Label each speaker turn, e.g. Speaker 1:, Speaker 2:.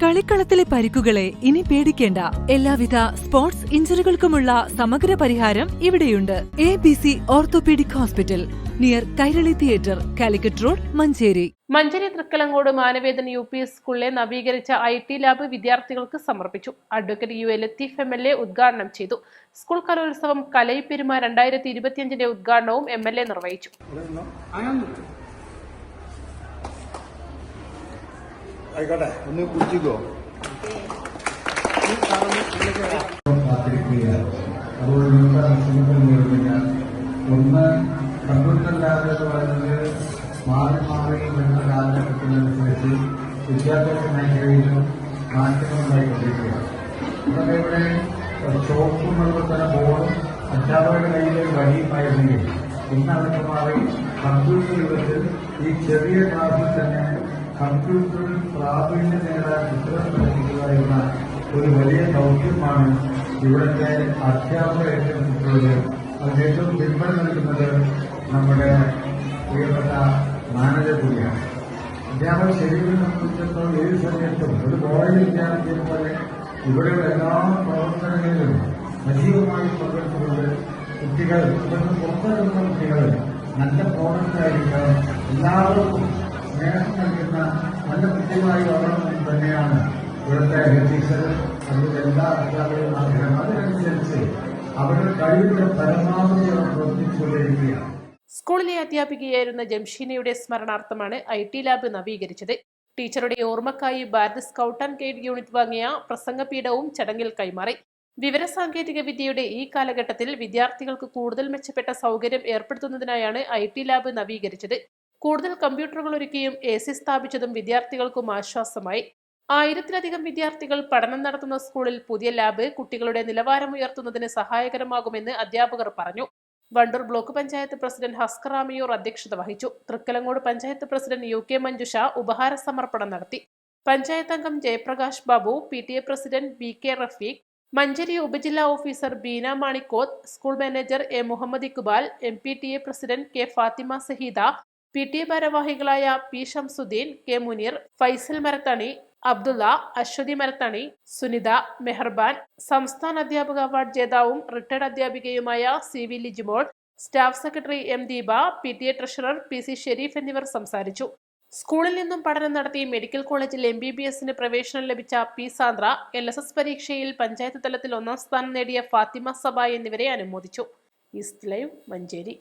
Speaker 1: കളിക്കളത്തിലെ പരിക്കുകളെ ഇനി പേടിക്കേണ്ട. എല്ലാവിധ സ്പോർട്സ് ഇഞ്ചുറികൾക്കുമുള്ള സമഗ്ര പരിഹാരം ഇവിടെയുണ്ട്. ABC orthopaedic hospital, near Kairali theatre, Calicut road, Manjeri.
Speaker 2: Manjeri Thrikkalangode Manavedan UP സ്കൂളിലെ നവീകരിച്ച IT ലാബ് വിദ്യാർത്ഥികൾക്ക് സമർപ്പിച്ചു. അഡ്വക്കേറ്റ് UA ലത്തീഫ് MLA ഉദ്ഘാടനം ചെയ്തു. സ്കൂൾ കലോത്സവം കലൈപ്പെരുമ 2025 ഉദ്ഘാടനവും MLA നിർവഹിച്ചു.
Speaker 3: ആയിക്കോട്ടെ, ഒന്ന് കുടിച്ചിക്കോ.
Speaker 4: ഒന്ന് കമ്പ്യൂട്ടർ ലാബ് എന്ന് പറയുന്നത് മാറി മാറി വരുന്ന കാലഘട്ടത്തിനനുസരിച്ച് വിദ്യാഭ്യാസ മേഖലയിലും മാറ്റങ്ങളുണ്ടായിക്കൊണ്ടിരിക്കുകയാണ്. അതൊക്കെ ഇവിടെ ചോപ്പും അതുപോലെ ബോർഡും അധ്യാപകരുടെ കയ്യിലെ വഴിയുമായിരുന്നെങ്കിൽ ഇന്ന് അതൊക്കെ മാറി കമ്പ്യൂട്ടർ യുഗത്തിൽ ഈ ചെറിയ ക്ലാസ്സിൽ തന്നെ കമ്പ്യൂട്ടറിൽ പ്രാവീണ്യം നേടാൻ ഉത്തരം പഠിപ്പിക്കുക എന്ന ഒരു വലിയ ദൗത്യമാണ് ഇവിടുത്തെ അധ്യാപകർ ഏറ്റെടുത്തിട്ടുള്ളത്. അതിന് ഏറ്റവും പിന്തുണ നൽകുന്നത് നമ്മുടെ പ്രിയപ്പെട്ട മാനേജർ കൂടിയാണ്. അധ്യാപക ശരികളെ സംബന്ധിച്ചിടത്തോളം ഏത് സമയത്തും ഒരു കോളേജ് വിദ്യാർത്ഥിയെ പോലെ ഇവിടെയുള്ള എല്ലാ പ്രവർത്തനങ്ങളിലും സജീവമായി പങ്കെടുത്തുകൊണ്ട് കുട്ടികൾ ഇവിടുന്ന് പുറത്തിറങ്ങുന്ന കുട്ടികൾ നല്ല പ്രോഡക്റ്റായിരിക്കണം, എല്ലാവർക്കും സ്നേഹം നൽകുന്ന നല്ല കുട്ടികളായി വളരണമെന്ന് തന്നെയാണ് ഇവിടുത്തെ ടീച്ചറും അതുപോലെ എല്ലാ അധ്യാപകരും ആഗ്രഹം. അതിനനുസരിച്ച് അവരുടെ കഴിവിന്റെ പരമാവധി അവർ പ്രവർത്തിച്ചുകൊണ്ടിരിക്കുകയാണ്.
Speaker 2: സ്കൂളിലെ അധ്യാപികയായിരുന്ന ജംഷീനയുടെ സ്മരണാർത്ഥമാണ് IT ലാബ് നവീകരിച്ചത്. ടീച്ചറുടെ ഓർമ്മക്കായി Bharat scout and guide unit വാങ്ങിയ പ്രസംഗപീഠവും ചടങ്ങിൽ കൈമാറി. വിവരസാങ്കേതിക വിദ്യയുടെ ഈ കാലഘട്ടത്തിൽ വിദ്യാർത്ഥികൾക്ക് കൂടുതൽ മെച്ചപ്പെട്ട സൗകര്യം ഏർപ്പെടുത്തുന്നതിനായാണ് IT ലാബ് നവീകരിച്ചത്. കൂടുതൽ കമ്പ്യൂട്ടറുകൾ ഒരുക്കിയും AC സ്ഥാപിച്ചതും വിദ്യാർത്ഥികൾക്കും ആശ്വാസമായി. 1000-ലധികം വിദ്യാർത്ഥികൾ പഠനം നടത്തുന്ന സ്കൂളിൽ പുതിയ ലാബ് കുട്ടികളുടെ നിലവാരം ഉയർത്തുന്നതിന് സഹായകരമാകുമെന്ന് അധ്യാപകർ പറഞ്ഞു. വണ്ടൂർ ബ്ലോക്ക് പഞ്ചായത്ത് പ്രസിഡന്റ് ഹസ്കർ ആമിയൂർ അധ്യക്ഷത വഹിച്ചു. തൃക്കലങ്കോട് പഞ്ചായത്ത് പ്രസിഡന്റ് UK മഞ്ജുഷ ഉപഹാര സമർപ്പണം നടത്തി. പഞ്ചായത്ത് അംഗം Jayaprakash Babu, PTA president BK Rafeeq, Manjeri ഉപജില്ലാ officer Beena Manikkoth, school manager A Muhammad Iqbal, MPTA president K Fathima Saheeda, PTA ഭാരവാഹികളായ P ഷംസുദ്ദീൻ, K മുനീർ, ഫൈസൽ മരത്തണി, അബ്ദുള്ള, അശ്വതി മരത്തണി, സുനിത, മെഹർബാൻ, സംസ്ഥാന അധ്യാപക അവാർഡ് ജേതാവും റിട്ടയർഡ് അധ്യാപികയുമായ CV Lijimol, staff secretary M Deepa, PTA treasurer PC Sharif എന്നിവർ സംസാരിച്ചു. സ്കൂളിൽ നിന്നും പഠനം നടത്തി മെഡിക്കൽ കോളേജിൽ MBBSന് പ്രവേശനം ലഭിച്ച P സാന്ദ്ര, LSS പരീക്ഷയിൽ പഞ്ചായത്ത് തലത്തിൽ 1ാം സ്ഥാനം നേടിയ ഫാത്തിമ സബ എന്നിവരെ അനുമോദിച്ചു. East live, Manjeri.